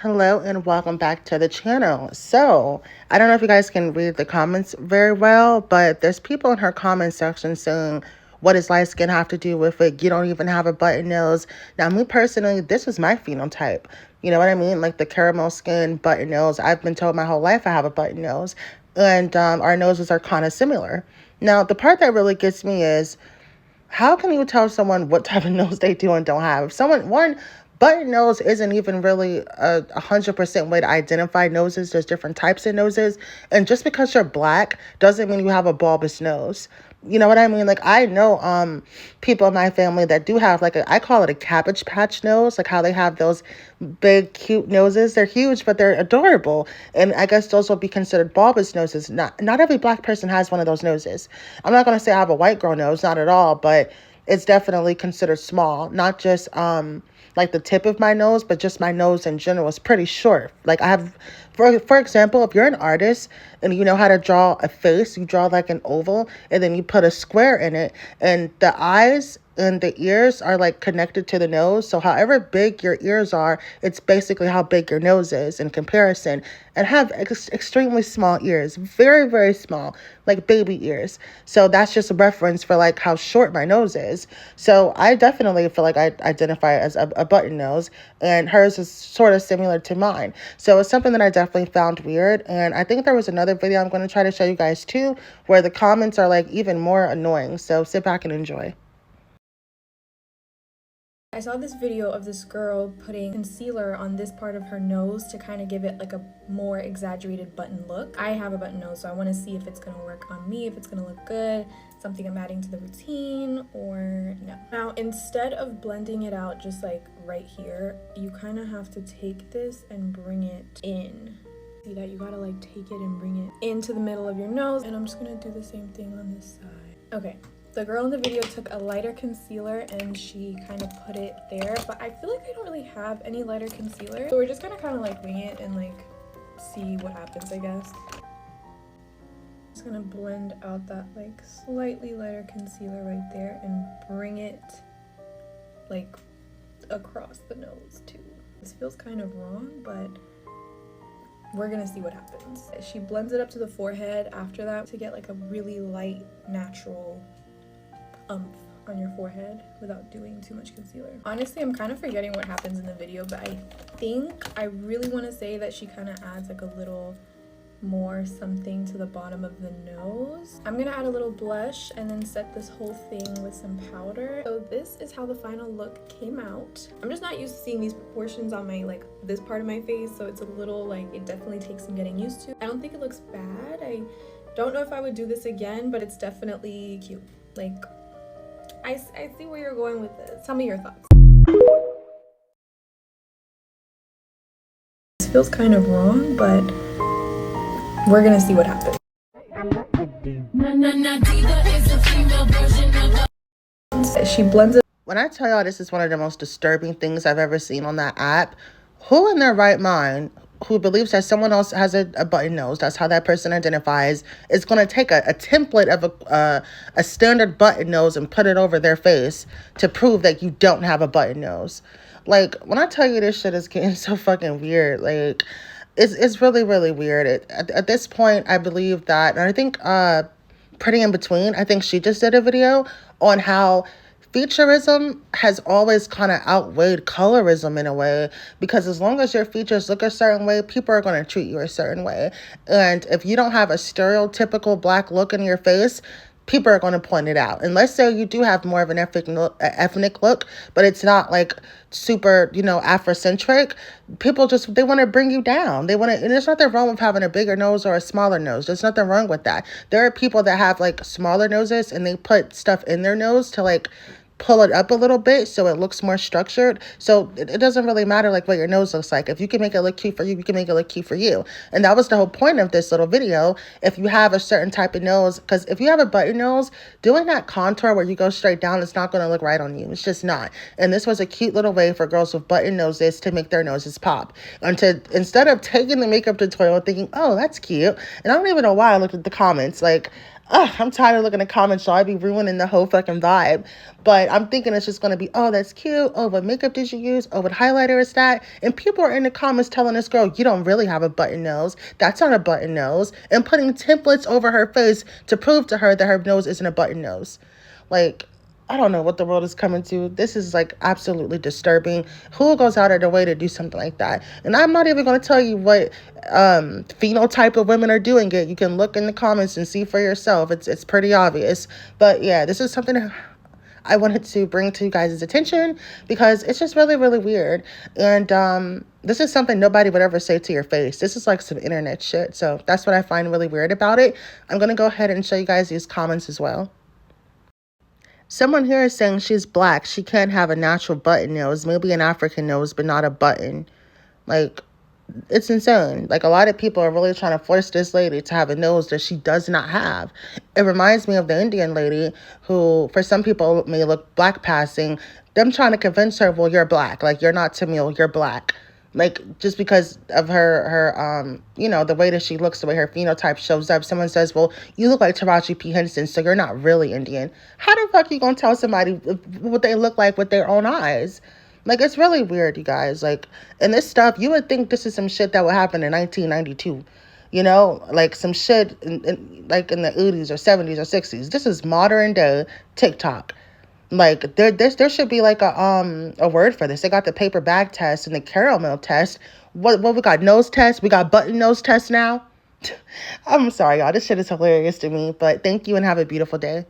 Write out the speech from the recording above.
Hello and welcome back to the channel. So, I don't know if you guys can read the comments very well, but there's people in her comment section saying, what does light skin have to do with it? You don't even have a button nose. Now, me personally, this was my phenotype. You know what I mean? Like the caramel skin, button nose. I've been told my whole life I have a button nose. And our noses are kind of similar. Now, the part that really gets me is, how can you tell someone what type of nose they do and don't have? If someone, one, button nose isn't even really a 100% way to identify noses. There's different types of noses. And just because you're black doesn't mean you have a bulbous nose. You know what I mean? Like, I know people in my family that do have, like, I call it a cabbage patch nose, like how they have those big, cute noses. They're huge, but they're adorable. And I guess those will be considered bulbous noses. Not every black person has one of those noses. I'm not going to say I have a white girl nose, not at all, but it's definitely considered small. Not just like the tip of my nose, but just my nose in general is pretty short. Like I have, for example, if you're an artist and you know how to draw a face, you draw like an oval and then you put a square in it, and the eyes and the ears are like connected to the nose. So however big your ears are, it's basically how big your nose is in comparison. And have extremely small ears, very, very small, like baby ears. So that's just a reference for like how short my nose is. So I definitely feel like I identify as a button nose, and hers is sort of similar to mine. So it's something that I definitely found weird. And I think there was another video I'm going to try to show you guys too, where the comments are like even more annoying. So sit back and enjoy. I saw this video of this girl putting concealer on this part of her nose to kind of give it like a more exaggerated button look. I have a button nose, so I want to see if it's going to work on me, if it's going to look good, something I'm adding to the routine, or no. Now, instead of blending it out just like right here, you kind of have to take this and bring it in. See that? You gotta like take it and bring it into the middle of your nose, and I'm just going to do the same thing on this side. Okay. The girl in the video took a lighter concealer and she kind of put it there, but I feel like I don't really have any lighter concealer. So we're just gonna kind of like wing it and like see what happens, I guess. Just gonna blend out that like slightly lighter concealer right there and bring it like across the nose too. This feels kind of wrong, but we're gonna see what happens. She blends it up to the forehead after that to get like a really light, natural umph on your forehead without doing too much concealer. Honestly, I'm kind of forgetting what happens in the video, but I think I really want to say that she kind of adds like a little more something to the bottom of the nose. I'm gonna add a little blush and then set this whole thing with some powder. So this is how the final look came out. I'm just not used to seeing these proportions on my like this part of my face, so it's a little like, it definitely takes some getting used to. I don't think it looks bad. I don't know if I would do this again, but it's definitely cute. Like, I see where you're going with this. Tell me your thoughts. This feels kind of wrong, but we're gonna see what happens. She blends it. When I tell y'all this is one of the most disturbing things I've ever seen on that app, who in their right mind who believes that someone else has a button nose, that's how that person identifies, is going to take a template of a standard button nose and put it over their face to prove that you don't have a button nose? Like, when I tell you this shit is getting so fucking weird, like, it's really, really weird. At this point, I believe that, and I think Pretty in Between, I think she just did a video on how featureism has always kind of outweighed colorism in a way, because as long as your features look a certain way, people are going to treat you a certain way. And if you don't have a stereotypical black look in your face, people are going to point it out. And let's say you do have more of an ethnic look, but it's not like super, Afrocentric. People they want to bring you down. And there's nothing wrong with having a bigger nose or a smaller nose. There's nothing wrong with that. There are people that have like smaller noses and they put stuff in their nose to like pull it up a little bit so it looks more structured. So it doesn't really matter like what your nose looks like. If you can make it look cute for you, you can make it look cute for you. And that was the whole point of this little video. If you have a certain type of nose, because if you have a button nose, doing that contour where you go straight down, it's not going to look right on you. It's just not. And this was a cute little way for girls with button noses to make their noses pop. And instead of taking the makeup tutorial and thinking, oh, that's cute. And I don't even know why I looked at the comments. Like, I'm tired of looking at comments, so I be ruining the whole fucking vibe. But I'm thinking it's just gonna be, oh, that's cute. Oh, what makeup did you use? Oh, what highlighter is that? And people are in the comments telling this girl, you don't really have a button nose. That's not a button nose. And putting templates over her face to prove to her that her nose isn't a button nose. Like, I don't know what the world is coming to. This is like absolutely disturbing. Who goes out of their way to do something like that? And I'm not even going to tell you what phenotype of women are doing it. You can look in the comments and see for yourself. It's pretty obvious. But yeah, this is something I wanted to bring to you guys' attention because it's just really, really weird. And this is something nobody would ever say to your face. This is like some internet shit. So that's what I find really weird about it. I'm going to go ahead and show you guys these comments as well. Someone here is saying she's black. She can't have a natural button nose, maybe an African nose, but not a button. Like, it's insane. Like, a lot of people are really trying to force this lady to have a nose that she does not have. It reminds me of the Indian lady who, for some people, may look black passing. Them trying to convince her, well, you're black. Like, you're not Tamil, you're black. Like, just because of her the way that she looks, the way her phenotype shows up. Someone says, well, you look like Taraji P. Henson, so you're not really Indian. How the fuck you gonna tell somebody what they look like with their own eyes? Like, it's really weird, you guys. Like, and this stuff, you would think this is some shit that would happen in 1992. You know, like some shit like in the 80s or 70s or 60s. This is modern day TikTok. Like there should be like a word for this. They got the paper bag test and the caramel test. What we got? Nose test. We got button nose test now. I'm sorry, y'all. This shit is hilarious to me. But thank you and have a beautiful day.